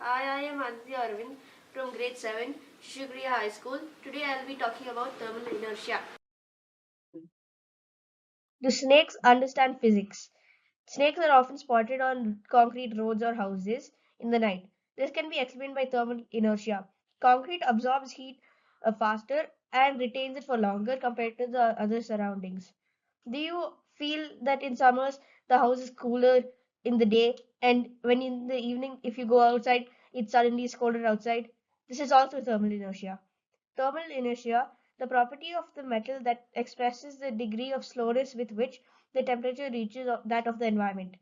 Hi, I am Aditya from grade 7, Sishu Griha High School. Today I will be talking about thermal inertia. Do snakes understand physics? Snakes are often spotted on concrete roads or houses in the night. This can be explained by thermal inertia. Concrete absorbs heat faster and retains it for longer compared to the other surroundings. Do you feel that in summers the house is cooler in the day, and when in the evening, if you go outside, it suddenly is colder outside? This is also thermal inertia. Thermal inertia, the property of the metal that expresses the degree of slowness with which the temperature reaches that of the environment.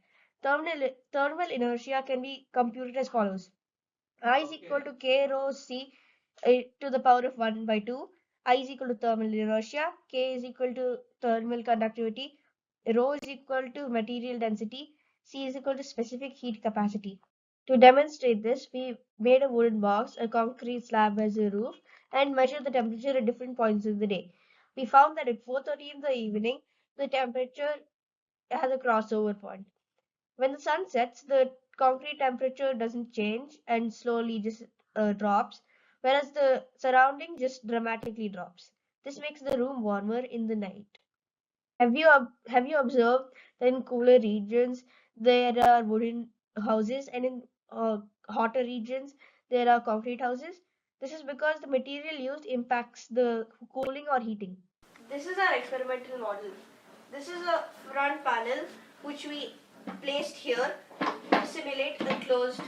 Thermal inertia can be computed as follows. I is equal to K rho C to the power of 1 by 2. I is equal to thermal inertia. K is equal to thermal conductivity. Rho is equal to material density. C is equal to specific heat capacity. To demonstrate this, we made a wooden box, a concrete slab as a roof, and measured the temperature at different points of the day. We found that at 4:30 in the evening, the temperature has a crossover point. When the sun sets, the concrete temperature doesn't change and slowly just drops, whereas the surrounding just dramatically drops. This makes the room warmer in the night. Have you observed that in cooler regions there are wooden houses and in hotter regions there are concrete houses? This is because the material used impacts the cooling or heating. This is our experimental model. This is a front panel which we placed here to simulate a closed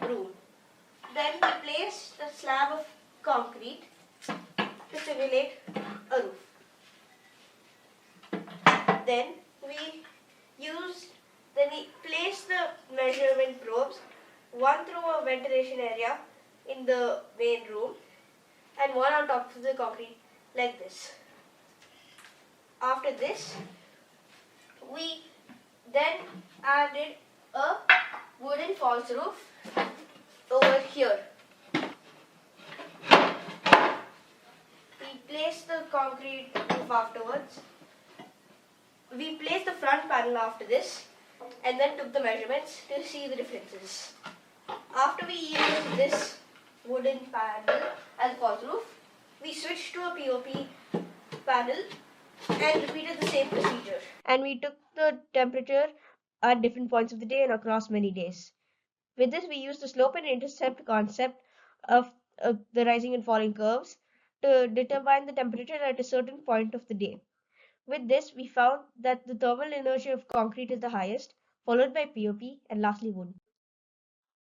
room. Then we placed a slab of concrete to simulate a roof. Then we placed the measurement probes, one through a ventilation area in the main room and one on top of the concrete like this. After this, we then added a wooden false roof over here. We placed the concrete roof afterwards. We placed the front panel after this and then took the measurements to see the differences. After we used this wooden panel as false roof, we switched to a POP panel and repeated the same procedure. And we took the temperature at different points of the day and across many days. With this, we used the slope and intercept concept of the rising and falling curves to determine the temperature at a certain point of the day. With this, we found that the thermal inertia of concrete is the highest, followed by POP and lastly wood.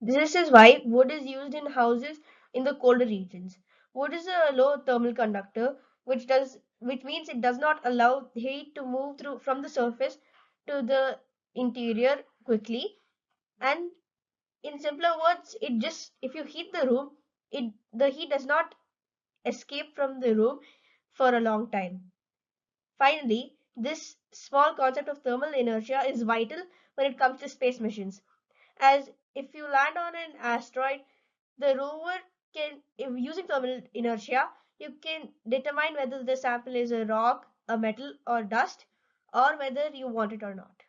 This is why wood is used in houses in the colder regions. Wood is a low thermal conductor, which means it does not allow heat to move through from the surface to the interior quickly. And in simpler words, if you heat the room, the heat does not escape from the room for a long time. Finally, this small concept of thermal inertia is vital when it comes to space missions, as if you land on an asteroid, the rover can, if using thermal inertia, you can determine whether the sample is a rock, a metal, or dust, or whether you want it or not.